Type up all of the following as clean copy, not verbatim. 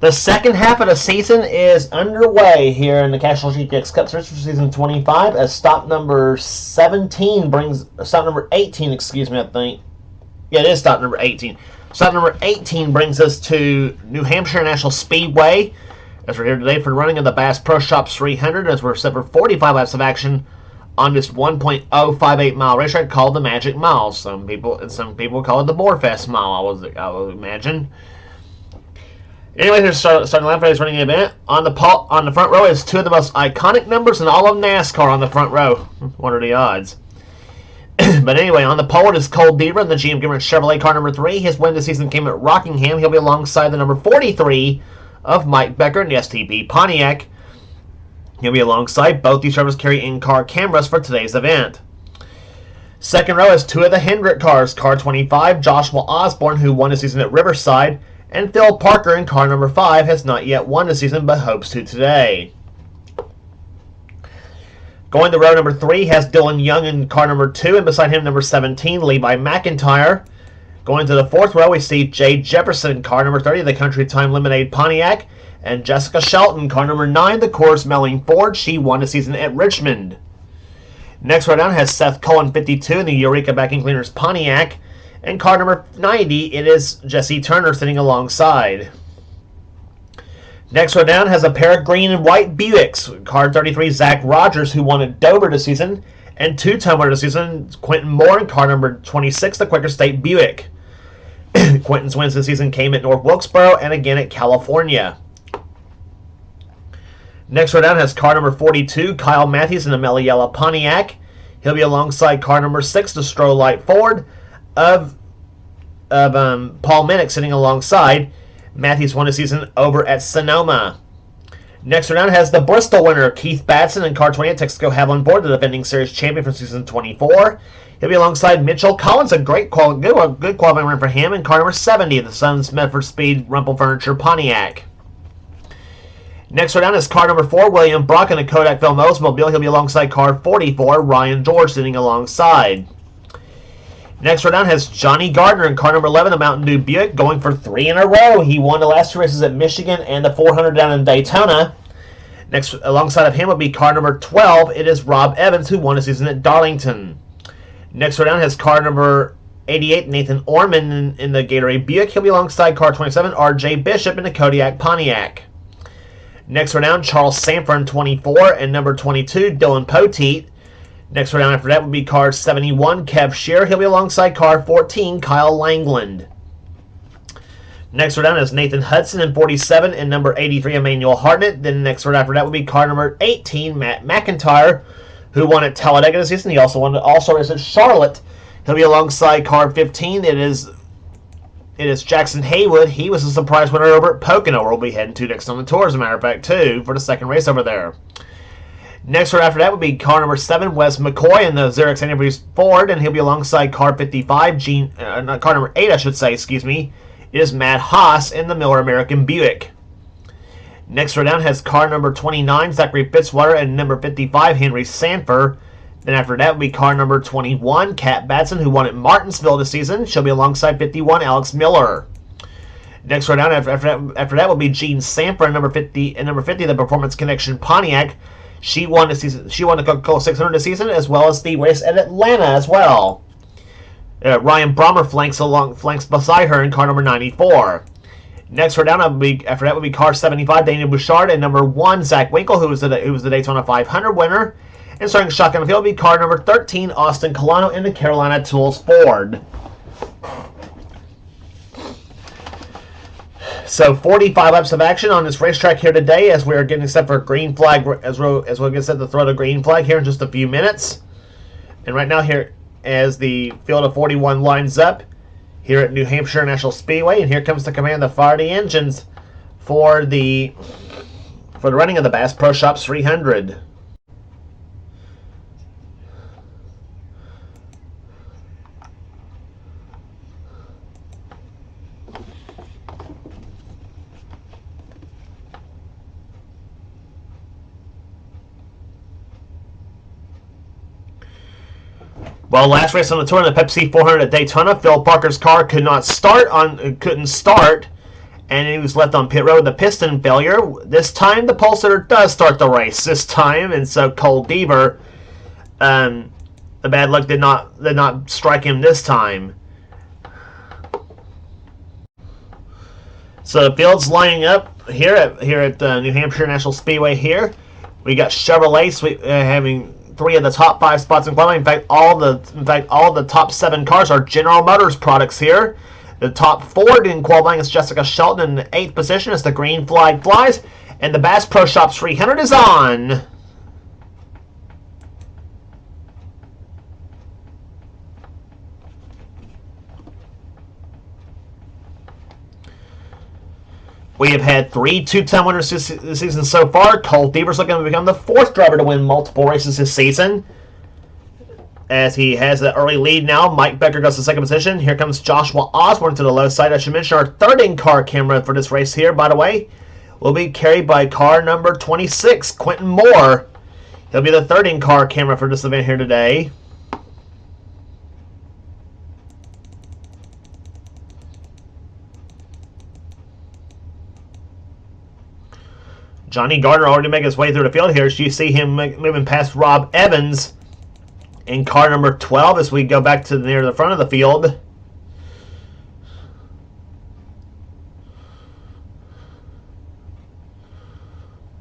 The second half of the season is underway here in the Castrol GTX Cup Series for season 25 as stop number 18, I think. Yeah, it is stop number 18. Stop number 18 brings us to New Hampshire National Speedway as we're here today for the running of the Bass Pro Shops 300 as we're set for 45 laps of action on this 1.058 mile racetrack called the Magic Mile. Some people call it the Boarfest Mile, I would imagine. Anyway, here's starting lap race running the event. On the front row is two of the most iconic numbers in all of NASCAR on the front row. What are the odds? But anyway, on the pole is Cole Deaver in the GM Gimmer Chevrolet car number 3. His win this season came at Rockingham. He'll be alongside the number 43 of Mike Becker in the STP Pontiac. He'll be alongside both these drivers carry in-car cameras for today's event. Second row is two of the Hendrick cars. Car 25, Joshua Osborne, who won the season at Riverside, and Phil Parker in car number 5 has not yet won the season but hopes to today. Going to row number 3 has Dylan Young in car number 2, and beside him number 17, Levi McIntyre. Going to the fourth row, we see Jay Jefferson in car number 30, the Country Time Lemonade Pontiac, and Jessica Shelton, car number 9, the Coors Melling Ford. She won the season at Richmond. Next row down has Seth Cohen, 52, in the Eureka Vacuum Cleaners Pontiac. And car number 90, it is Jesse Turner sitting alongside. Next row down has a pair of green and white Buicks. Car 33, Zach Rogers, who won at Dover this season, and two-time winner this season, Quentin Moore in car number 26, the Quaker State Buick. Quentin's wins this season came at North Wilkesboro and again at California. Next row down has car number 42, Kyle Matthews in the Meliella Pontiac. He'll be alongside car number 6, the Strolite Ford of Paul Minnick sitting alongside. Matthews won the season over at Sonoma. Next round has the Bristol winner, Keith Batson in car 20 at Texaco Haviland Board, the defending series champion for season 24. He'll be alongside Mitchell Collins, a good qualifying run for him, in car number 70 of the Sons Medford Speed Rumpel Furniture Pontiac. Next round is car number 4, William Brock in the Kodak Film Oldsmobile. He'll be alongside car 44, Ryan George sitting alongside. Next row down has Johnny Gardner in car number 11, the Mountain Dew Buick, going for 3 in a row. He won the last 2 races at Michigan and the 400 down in Daytona. Next, alongside of him will be car number 12. It is Rob Evans, who won the season at Darlington. Next row down has car number 88, Nathan Orman in the Gatorade Buick. He'll be alongside car 27, R.J. Bishop in the Kodiak Pontiac. Next row down, Charles Sanford in 24, and number 22, Dylan Poteet. Next row down after that would be car 71, Kev Shearer. He'll be alongside car 14, Kyle Langland. Next row down is Nathan Hudson in 47 and number 83, Emmanuel Hartnett. Then next row after that would be car number 18, Matt McIntyre, who won at Talladega this season. He also won race at Charlotte. He'll be alongside car 15. It is Jackson Haywood. He was a surprise winner over at Pocono, where we'll be heading to next on the tour, as a matter of fact, too, for the second race over there. Next round after that would be car number 7, Wes McCoy in the Xerox Andrews Ford, and he'll be alongside car 55, car number 8, I should say, excuse me. It is Matt Haas in the Miller American Buick. Next row down has car number 29, Zachary Fitzwater, and number 55, Henry Sanford. Then after that would be car number 21, Kat Batson, who won at Martinsville this season. She'll be alongside 51, Alex Miller. Next row down after that will be Gene Sanford and number 50, the Performance Connection Pontiac. She won the season. She won the Coca-Cola 600 this season, as well as the race at Atlanta as well. Ryan Brommer flanks beside her in car number 94. Next row down after that would be car 75, Daniel Bouchard, and number 1, Zach Winkle, who was the Daytona 500 winner. And starting shotgun the field will be car number 13, Austin Colano in the Carolina Tools Ford. So 45 laps of action on this racetrack here today as we are getting set for a green flag, as we'll get set to throw the green flag here in just a few minutes. And right now here, as the field of 41 lines up here at New Hampshire National Speedway, and here comes the command to fire the engines for the running of the Bass Pro Shops 300. Well, last race on the tour in the Pepsi 400 at Daytona, Phil Parker's car couldn't start and he was left on pit road with a piston failure. This time, the Pulsar does start the race this time, and so Cole Deaver, the bad luck did not strike him this time. So the field's lining up here at New Hampshire National Speedway. Here we got Chevrolet having 3 of the top 5 spots in qualifying. In fact, all the top 7 cars are General Motors products here. The top 4 in qualifying is Jessica Shelton in the 8th position as the green flag flies, and the Bass Pro Shops 300 is on. We have had 3 two-time winners this season so far. Cole Deaver's looking to become the 4th driver to win multiple races this season, as he has the early lead now. Mike Becker goes to 2nd position. Here comes Joshua Osborne to the low side. I should mention our 3rd in-car camera for this race here, by the way, will be carried by car number 26, Quentin Moore. He'll be the 3rd in-car camera for this event here today. Johnny Gardner already making his way through the field here. So you see him moving past Rob Evans in car number 12 as we go back to near the front of the field.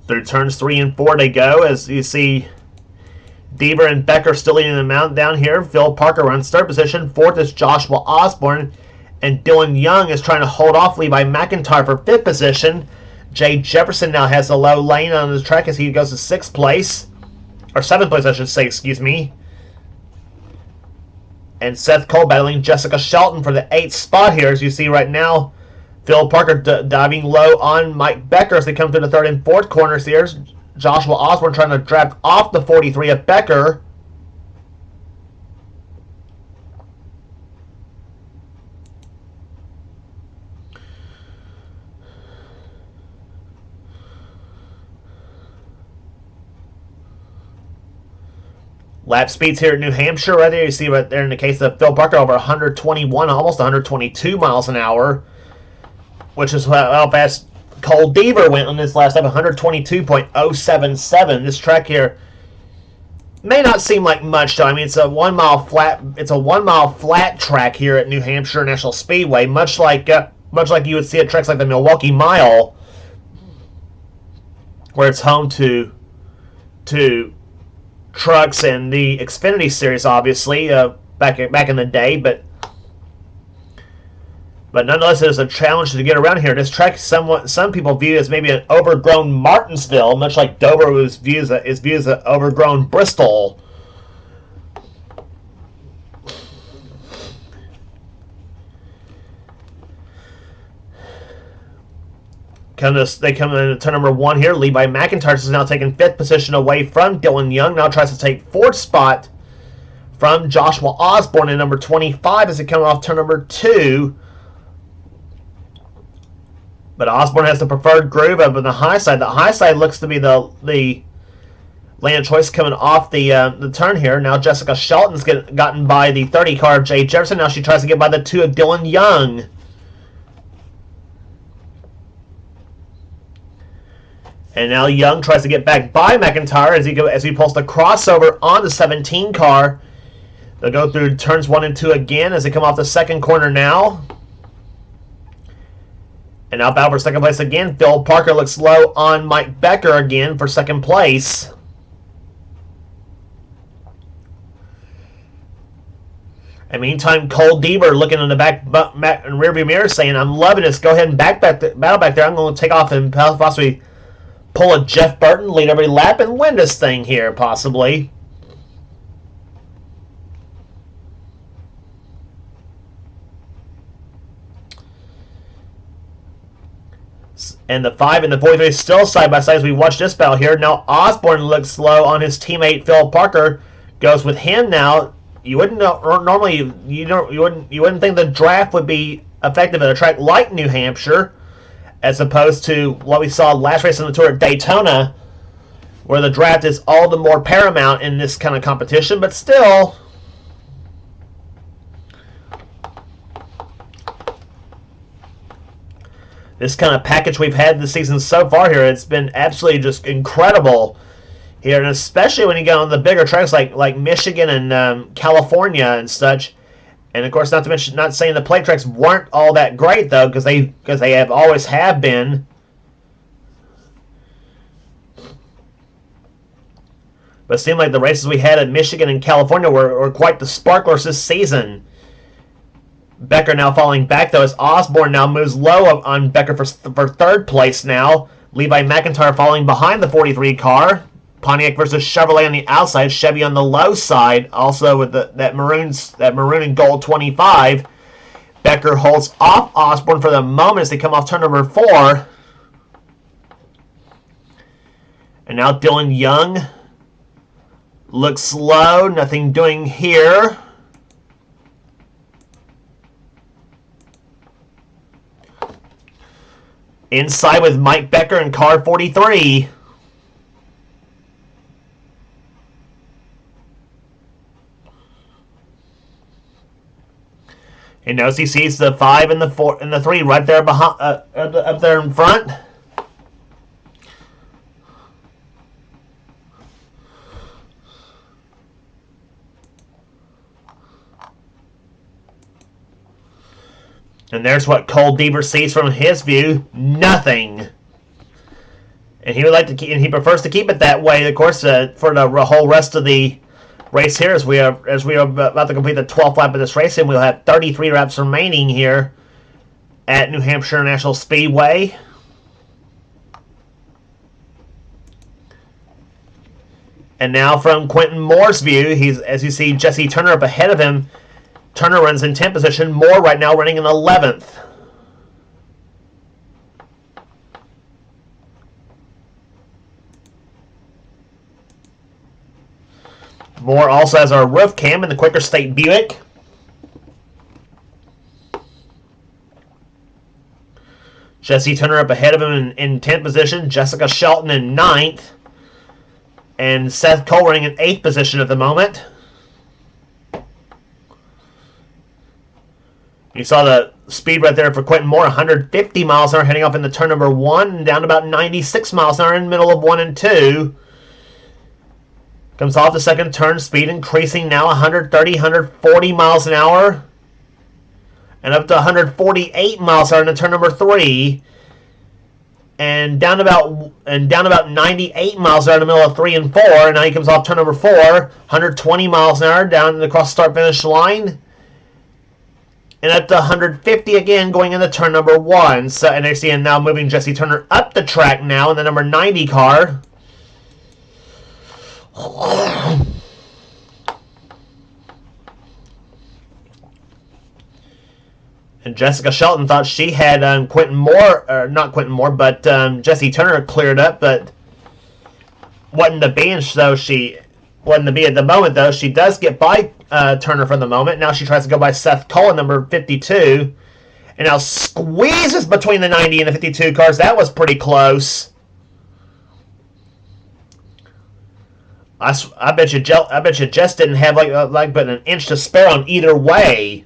Through turns 3 and 4 they go, as you see Deaver and Becker still leading the mountain down here. Phil Parker runs 3rd position. 4th is Joshua Osborne, and Dylan Young is trying to hold off Levi McIntyre for 5th position. Jay Jefferson now has a low lane on the track as he goes to 6th place. Or 7th place, I should say, excuse me. And Seth Cole battling Jessica Shelton for the 8th spot here. As you see right now, Phil Parker diving low on Mike Becker as they come through the 3rd and 4th corners here. Joshua Osborne trying to draft off the 43 of Becker. Lap speeds here at New Hampshire right there. You see right there in the case of Phil Parker over 121, almost 122 miles an hour, which is how fast Cole Deaver went on this last lap, 122.077. This track here may not seem like much, though. I mean, it's a 1 mile flat. It's a 1 mile flat track here at New Hampshire National Speedway, much like you would see at tracks like the Milwaukee Mile, where it's home to trucks and the Xfinity Series, obviously, back in the day, but nonetheless, it is a challenge to get around here. This track, some people view as maybe an overgrown Martinsville, much like Dover is viewed as an overgrown Bristol. They come into turn number 1 here. Levi McIntyre is now taking 5th position away from Dylan Young. Now tries to take 4th spot from Joshua Osborne in number 25 as he comes off turn number 2. But Osborne has the preferred groove up on the high side. The high side looks to be the lane of choice coming off the turn here. Now Jessica Shelton's gotten by the 30 car of Jay Jefferson. Now she tries to get by the 2 of Dylan Young. And now Young tries to get back by McIntyre as he pulls the crossover on the 17 car. They'll go through turns 1 and 2 again as they come off the 2nd corner now. And now battle for 2nd place again. Phil Parker looks low on Mike Becker again for 2nd place. And meantime, Cole Deaver looking in the back and rearview mirror saying, "I'm loving this. Go ahead and battle back there. I'm going to take off and possibly pull a Jeff Burton, lead every lap, and win this thing here, possibly." And the 5 and the 43 still side by side as we watch this battle here. Now Osborne looks low on his teammate Phil Parker. Goes with him now. You wouldn't normally you wouldn't think the draft would be effective at a track like New Hampshire, as opposed to what we saw last race on the tour at Daytona, where the draft is all the more paramount in this kind of competition. But still, this kind of package we've had this season so far here, it's been absolutely just incredible here, and especially when you get on the bigger tracks like Michigan and California and such. And of course, not to mention, not saying the plate tracks weren't all that great though, because they have always have been. But it seemed like the races we had at Michigan and California were quite the sparklers this season. Becker now falling back, though, as Osborne now moves low on Becker for third place now. Levi McIntyre falling behind the 43 car. Pontiac versus Chevrolet on the outside. Chevy on the low side, also with that maroon and gold 25. Becker holds off Osborne for the moment as they come off turn number 4. And now Dylan Young looks slow. Nothing doing here. Inside with Mike Becker in car 43. And notice he sees the 5 and the 4 and the 3 right there behind, up there in front. And there's what Cole Deaver sees from his view: nothing. And he would like to keep, and he prefers to keep it that way, of course, for the whole rest of the race here, as we are about to complete the 12th lap of this race, and we'll have 33 laps remaining here at New Hampshire International Speedway. And now from Quentin Moore's view, as you see Jesse Turner up ahead of him. Turner runs in 10th position. Moore right now running in 11th. Moore also has our roof cam in the Quaker State Buick. Jesse Turner up ahead of him in 10th position. Jessica Shelton in 9th. And Seth Cole running in 8th position at the moment. You saw the speed right there for Quentin Moore, 150 miles an hour heading off into turn number 1, and down to about 96 miles an hour in the middle of 1 and 2. Comes off the second turn, speed increasing now, 130, 140 miles an hour, and up to 148 miles an hour in turn number 3, and down about 98 miles an hour in the middle of 3 and 4. And now he comes off turn number 4, 120 miles an hour down across the start finish line. And up to 150 again going into turn number 1. So, and I see him now moving Jesse Turner up the track now in the number 90 car. And Jessica Shelton thought she had Quentin Moore, or not Quentin Moore, but Jesse Turner cleared up, but wasn't to be, and so she wasn't to be at the moment, though. She does get by Turner for the moment. Now she tries to go by Seth Cole in number 52. And now squeezes between the 90 and the 52 cars. That was pretty close. I bet you Jess didn't have like but an inch to spare on either way.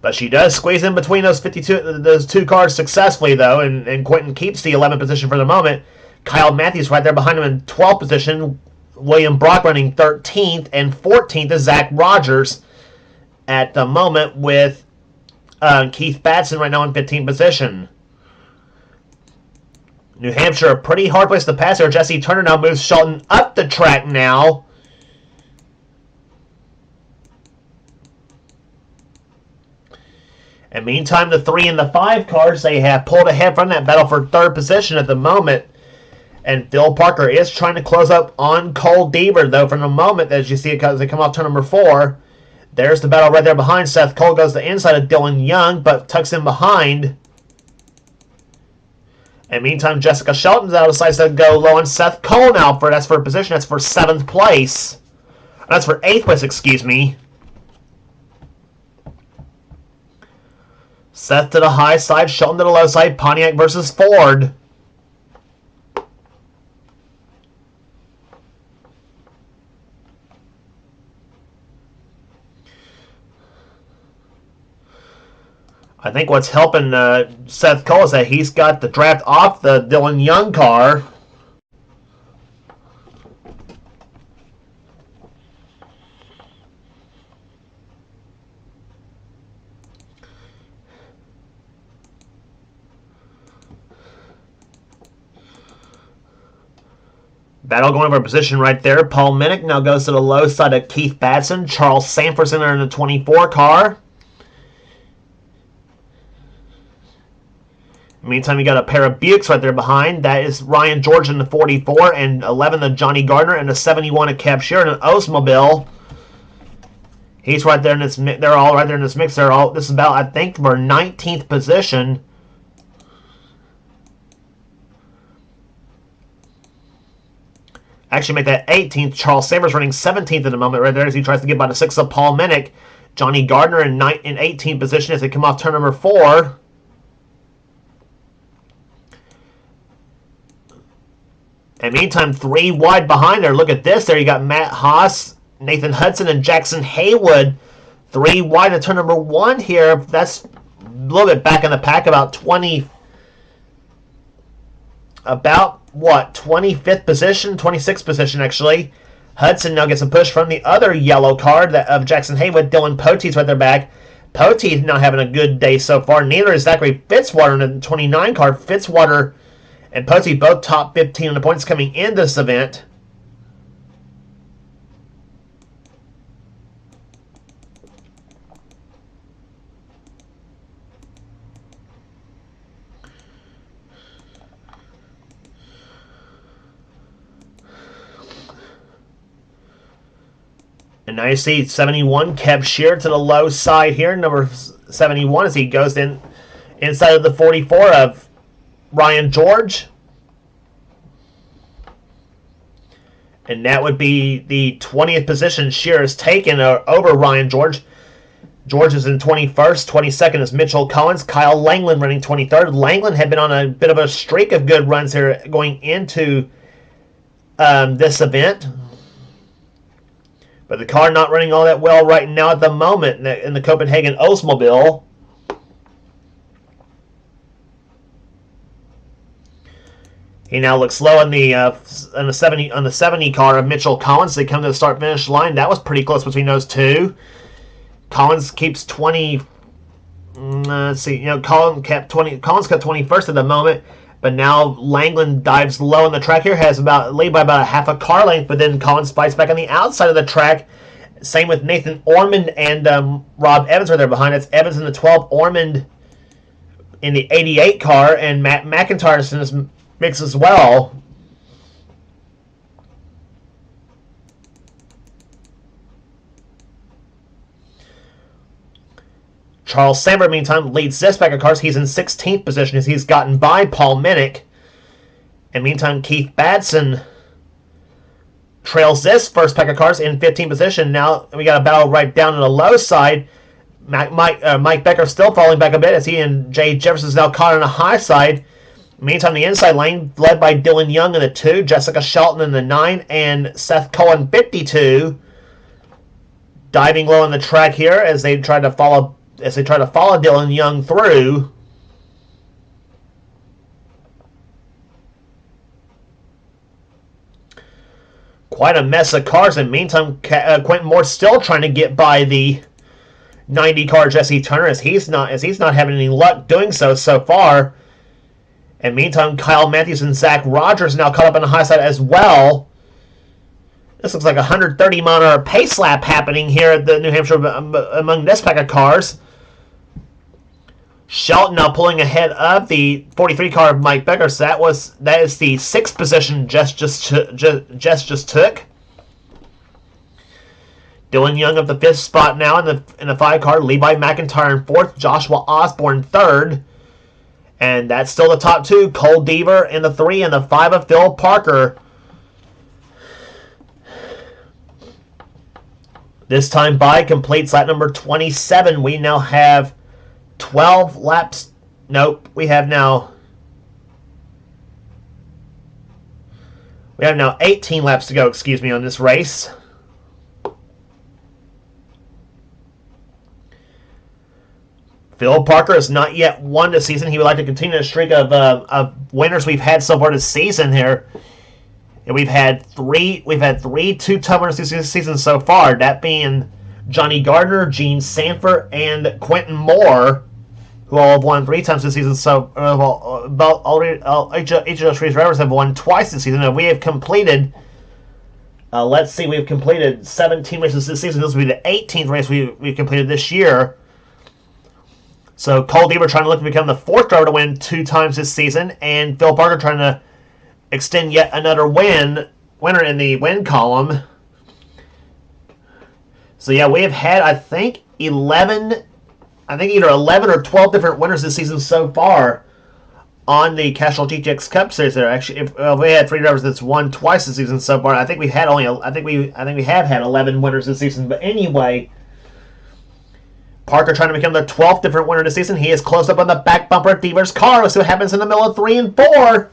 But she does squeeze in between those two cars successfully, though, and Quentin keeps the 11th position for the moment. Kyle Matthews right there behind him in 12th position. William Brock running 13th, and 14th is Zach Rogers at the moment, with Keith Batson right now in 15th position. New Hampshire, a pretty hard place to pass here. Jesse Turner now moves Shelton up the track now. And meantime, the 3 and the 5 cars, they have pulled ahead from that battle for third position at the moment. And Phil Parker is trying to close up on Cole Deaver, though, from the moment, as you see it as they come off turn number 4. There's the battle right there behind. Seth Cole goes to the inside of Dylan Young, but tucks in behind. And meantime, Jessica Shelton's out, decides to go low on Seth Cole now. That's for position. That's for 7th place. That's for 8th place, excuse me. Seth to the high side, Shelton to the low side. Pontiac versus Ford. I think what's helping Seth Cole is that he's got the draft off the Dylan Young car. Battle going over position right there. Paul Minnick now goes to the low side of Keith Batson. Charles Sanford's in there in the 24 car. Meantime, you got a pair of Buicks right there behind. That is Ryan George in the 44 and 11 the Johnny Gardner and the 71 of Kev Sheeran, an Oldsmobile. He's right there in this. They're all right there in this mix. They're all. This is about, I think, for 19th position. Actually, make that 18th. Charles Savers running 17th at the moment right there as he tries to get by the 6th of Paul Minnick. Johnny Gardner in 18th position as they come off turn number 4. And meantime, 3 wide behind there. Look at this. There you got Matt Haas, Nathan Hudson, and Jackson Haywood. 3 wide at turn number 1 here. That's a little bit back in the pack, about 20. About what? 25th position, 26th position actually. Hudson now gets a push from the other yellow card of Jackson Haywood. Dylan Poteet's right there back. Poteet not having a good day so far. Neither is Zachary Fitzwater in the 29 card. Fitzwater and Poteet both top 15 on the points coming in this event. And now you see 71, Kev Shear to the low side here, number 71, as he goes in inside of the 44 of Ryan George. And that would be the 20th position Shear has taken over Ryan George. George is in 21st. 22nd is Mitchell Collins. Kyle Langland running 23rd. Langland had been on a bit of a streak of good runs here going into this event. But the car not running all that well right now at the moment in the Copenhagen Oldsmobile. He now looks low on the 70 car of Mitchell Collins. They come to the start finish line. That was pretty close between those two. Collins keeps 20. Let's see. Collins kept 21st at the moment. But now Langland dives low on the track here, has lead by about a half a car length, but then Collins fights back on the outside of the track. Same with Nathan Ormond and Rob Evans are there behind. It's Evans in the 12, Ormond in the 88 car, and Matt McIntyre is in this mix as well. Charles Sandberg, meantime, leads this pack of cars. He's in 16th position as he's gotten by Paul Minnick. And meantime, Keith Batson trails this first pack of cars in 15th position. Now we got a battle right down on the low side. Mike Becker still falling back a bit as he and Jay Jefferson is now caught on the high side. Meantime, the inside lane led by Dylan Young in the 2, Jessica Shelton in the 9, and Seth Cohen 52. Diving low on the track here as they try to follow Dylan Young through. Quite a mess of cars. And meantime, Quentin Moore still trying to get by the 90 car Jesse Turner as he's not having any luck doing so far. And meantime, Kyle Matthews and Zach Rogers now caught up on the high side as well. This looks like a 130-mile-an-hour pace lap happening here at the New Hampshire among this pack of cars. Shelton now pulling ahead of the 43 car of Mike Becker. So that is the 6th position Jess just took. Dylan Young of the 5th spot now in the 5 car. Levi McIntyre in 4th. Joshua Osborne 3rd. And that's still the top 2. Cole Deaver in the 3 and the 5 of Phil Parker. This time by completes lap number 27. We now have 12 laps. Nope, we have now 18 laps to go, on this race. Phil Parker has not yet won this season. He would like to continue the streak of winners we've had so far this season here. And we've had three two-time winners this season so far. That being Johnny Gardner, Gene Sanford, and Quentin Moore, who all have won 3 times this season. So each of those three drivers have won twice this season. And we have completed. We've completed 17 races this season. This will be the 18th race we've completed this year. So Cole Deaver trying to look to become the 4th driver to win 2 times this season, and Phil Parker trying to extend yet another winner in the win column. So yeah, we have had I think either 11 or 12 different winners this season so far on the Castrol GTX Cup Series. There actually, if we had 3 drivers that's won twice this season so far, I think we have had 11 winners this season. But anyway, Parker trying to become the 12th different winner this season. He is close up on the back bumper of Deaver's car. Let's see what happens in the middle of 3 and 4.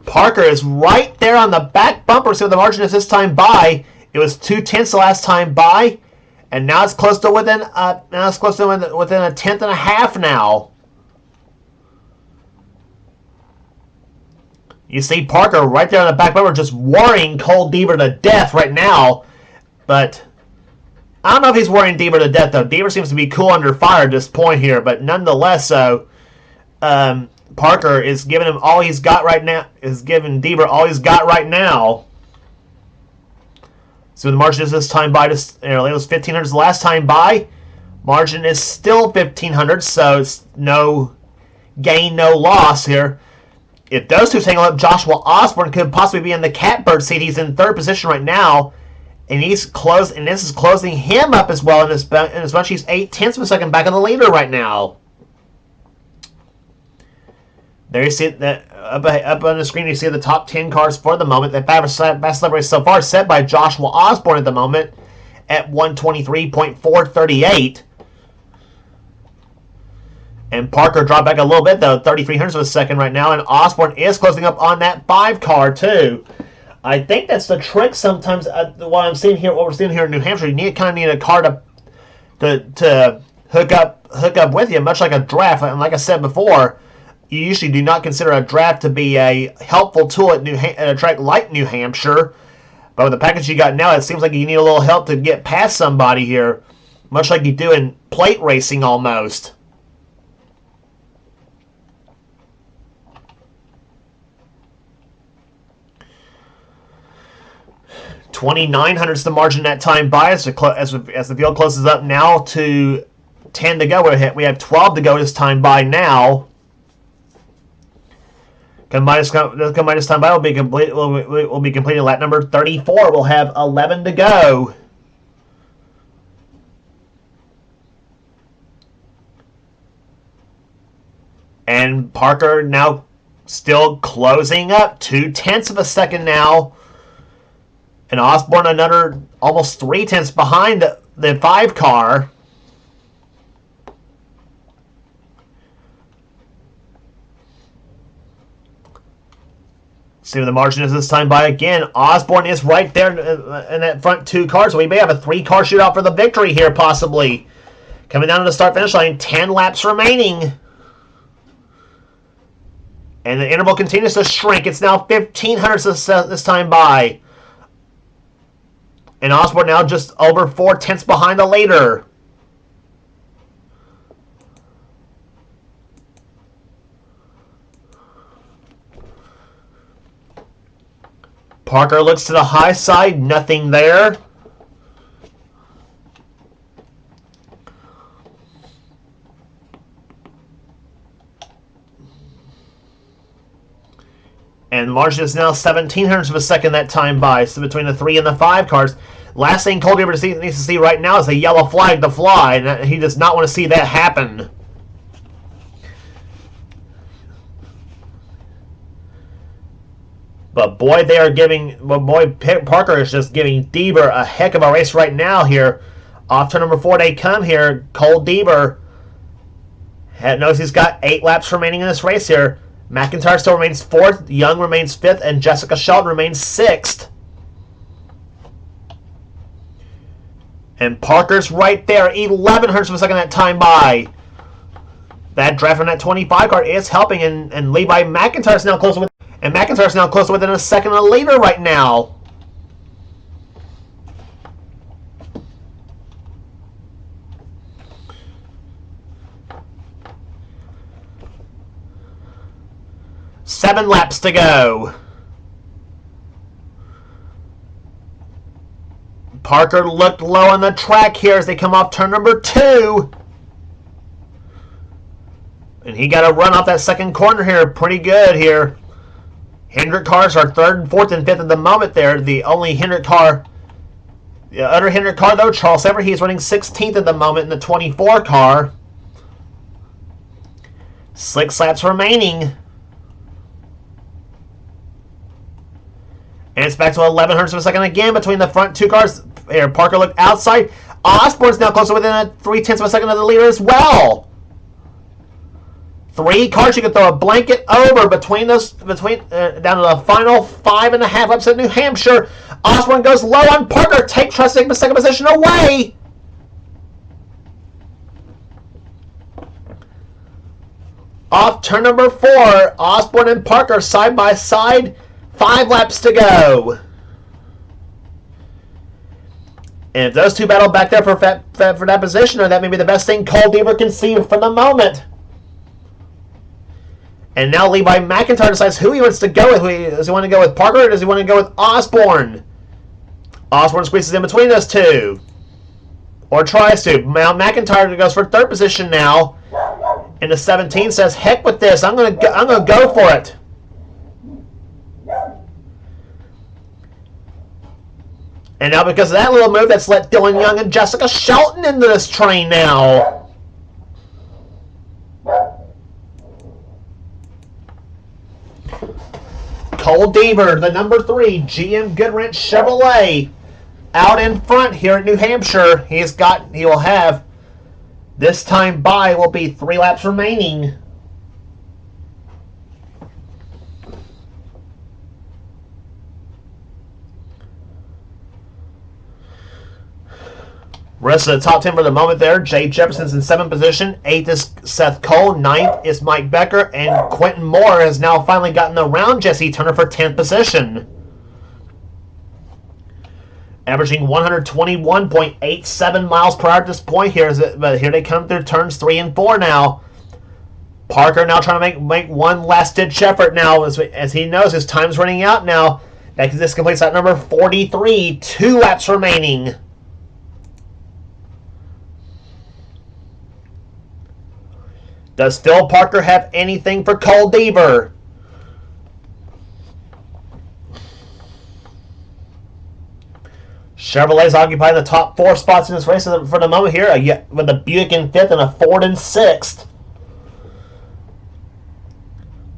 Parker is right there on the back bumper. See what the margin is this time by. It was 2/10 the last time by, and now it's close to within a tenth and a half now. You see Parker right there on the back bumper, just worrying Cole Deaver to death right now, but I don't know if he's worrying Deaver to death, though. Deaver seems to be cool under fire at this point here, but nonetheless, Parker is giving him all he's got right now. Is giving Deaver all he's got right now. So the margin is this time by, it was 1,500 the last time by. Margin is still 1,500, so it's no gain, no loss here. If those two tangle up, Joshua Osborne could possibly be in the catbird seat. He's in 3rd position right now. And this is closing him up as well. In as much he's 0.8 of a second back on the leader right now. There you see that up on the screen. You see the top 10 cars for the moment. The best lap race so far set by Joshua Osborne at the moment at 1:23.438. And Parker dropped back a little bit though, 3/300 of a second right now. And Osborne is closing up on that 5 car too. I think that's the trick sometimes. What we're seeing here in New Hampshire, you kind of need a car to hook up with you, much like a draft. And like I said before, you usually do not consider a draft to be a helpful tool at a track like New Hampshire. But with the package you got now, it seems like you need a little help to get past somebody here, much like you do in plate racing almost. 2,900 is the margin that time by as the field closes up now to 10 to go. We have 12 to go this time by now. Combined time by will be completed lap number 34. We'll have 11 to go. And Parker now still closing up 0.2 of a second now. And Osborne another almost 0.3 behind the 5 car. See what the margin is this time by again. Osborne is right there in that front 2 cars. So we may have a 3-car shootout for the victory here possibly. Coming down to the start-finish line, 10 laps remaining. And the interval continues to shrink. It's now 1,500 this time by. And Osborne now just over 0.4 behind the leader. Parker looks to the high side, nothing there. And the margin is now 1,700 of a second that time by. So between the 3 and the 5 cars. Last thing Cole Deaver needs to see right now is a yellow flag to fly. And he does not want to see that happen. But boy, Parker is just giving Deaver a heck of a race right now here. Off to number 4 they come here. Cole Deaver knows he's got 8 laps remaining in this race here. McIntyre still remains 4th, Young remains 5th, and Jessica Shelton remains 6th. And Parker's right there, 11 hundredths of a second that time by. That draft on that 25 car is helping, and Levi McIntyre's now close with, and McIntyre's now close within a second of the leader right now. Seven laps to go. Parker looked low on the track here as they come off turn number 2. And he got a run off that second corner here. Pretty good here. Hendrick cars are 3rd and 4th and 5th at the moment there. The only Hendrick car, the other Hendrick car though, Charles Sever, he's running 16th at the moment in the 24 car. 6 laps remaining. And it's back to 11 hundredths of a second again between the front 2 cars. Here, Parker looked outside. Osborne's now closer within a 3/10 of a second of the leader as well. 3 cars you can throw a blanket over between those, down to the final 5.5 laps at New Hampshire. Osborne goes low on Parker. Tries to take the second position away. Off turn number 4, Osborne and Parker side by side. 5 laps to go. And if those two battle back there for that position, that may be the best thing Cole Deaver can see for the moment. And now Levi McIntyre decides who he wants to go with. Does he want to go with Parker or does he want to go with Osborne? Osborne squeezes in between those two. Or tries to. Now McIntyre goes for 3rd position now. And the 17 says, heck with this. I'm gonna go for it. And now because of that little move, that's let Dylan Young and Jessica Shelton into this train now. Cole Deaver, the number 3 GM Goodwrench Chevrolet, out in front here at New Hampshire. He will have, this time by will be 3 laps remaining. Rest of the top 10 for the moment there. Jay Jefferson's in 7th position. 8th is Seth Cole. 9th is Mike Becker. And Quentin Moore has now finally gotten around Jesse Turner for 10th position. Averaging 121.87 miles per hour at this point here. But here they come through turns 3 and 4 now. Parker now trying to make one last-ditch effort now as he knows his time's running out now. This completes at number 43. 2 laps remaining. Does Phil Parker have anything for Cole Deaver? Chevrolet's occupying the top 4 spots in this race for the moment here, with a Buick in 5th and a Ford in 6th.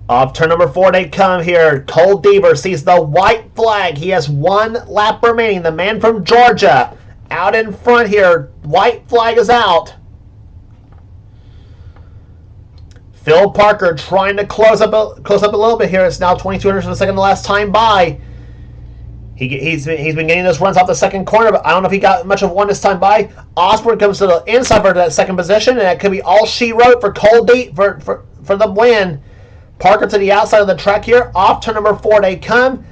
Off turn number 4 they come here. Cole Deaver sees the white flag. He has 1 lap remaining. The man from Georgia out in front here. White flag is out. Phil Parker trying to close up a little bit here. It's now 22 hundredths of a second the last time by. He's been getting those runs off the second corner, but I don't know if he got much of one this time by. Osborne comes to the inside for that second position, and that could be all she wrote for Cole Deaver for the win. Parker to the outside of the track here. Off turn number 4 they come.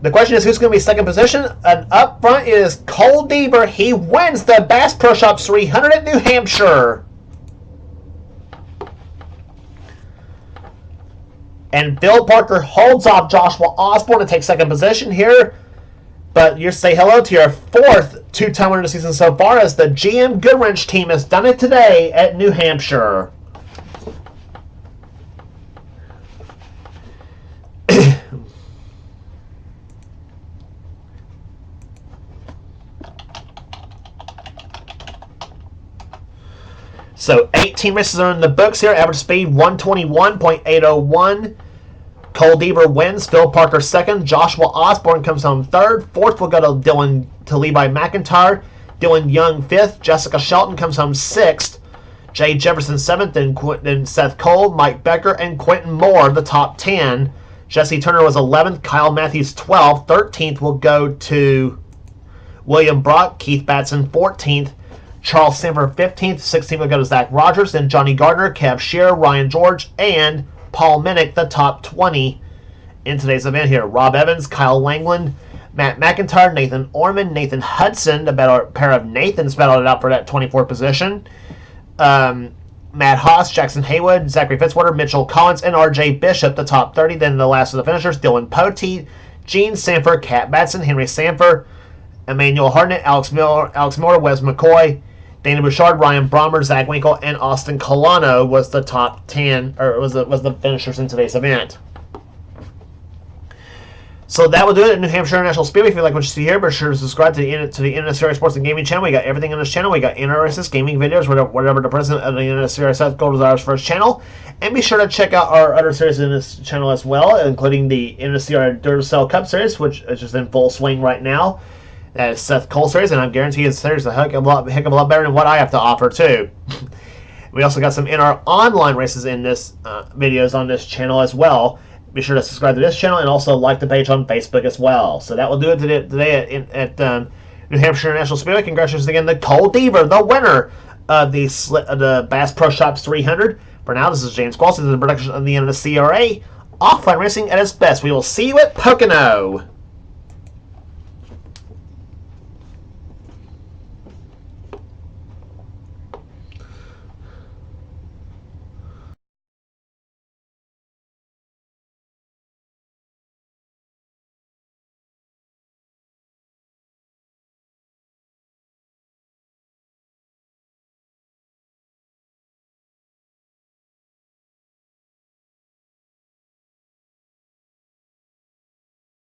The question is who's going to be second position. And up front is Cole Deaver. He wins the Bass Pro Shops 300 at New Hampshire. And Phil Parker holds off Joshua Osborne to take second position here. But you say hello to your 4th 2-time winner of the season so far, as the GM Goodwrench team has done it today at New Hampshire. So 18 races are in the books here. Average speed 121.801. Cole Deaver wins. Phil Parker 2nd. Joshua Osborne comes home 3rd. 4th will go to Levi McIntyre. Dylan Young 5th. Jessica Shelton comes home 6th. Jay Jefferson 7th. Then Seth Cole, Mike Becker, and Quentin Moore the top 10. Jesse Turner was 11th. Kyle Matthews 12th. 13th will go to William Brock, Keith Batson 14th, Charles Sanford 15th, 16th will go to Zach Rogers, then Johnny Gardner, Kev Shearer, Ryan George, and Paul Minnick, the top 20 in today's event here. Rob Evans, Kyle Langland, Matt McIntyre, Nathan Orman, Nathan Hudson, a pair of Nathans battled it out for that 24th position. Matt Haas, Jackson Haywood, Zachary Fitzwater, Mitchell Collins, and RJ Bishop, the top 30. Then the last of the finishers, Dylan Poteet, Gene Sanford, Kat Batson, Henry Sanford, Emmanuel Hartnett, Alex Miller, Wes McCoy, Dana Bouchard, Ryan Brommer, Zach Winkle, and Austin Colano was the top 10, or was the finishers in today's event. So that will do it at New Hampshire International Speedway. If you like what you see here, be sure to subscribe to the NNSCRA Sports and Gaming channel. We got everything on this channel. We got NRSS gaming videos, whatever the president of the NNSCRA South Gold desires for his channel. And be sure to check out our other series in this channel as well, including the NNSCRA Duracell Cup Series, which is just in full swing right now. That is Seth Cole Series, and I guarantee his series is a heck of a lot better than what I have to offer, too. We also got some NR online races in this videos on this channel as well. Be sure to subscribe to this channel and also like the page on Facebook as well. So that will do it today at New Hampshire International Speedway. Congratulations again to Cole Deaver, the winner of the Bass Pro Shops 300. For now, this is James Qualls. This is the production of the NNSCRA. Offline racing at its best. We will see you at Pocono.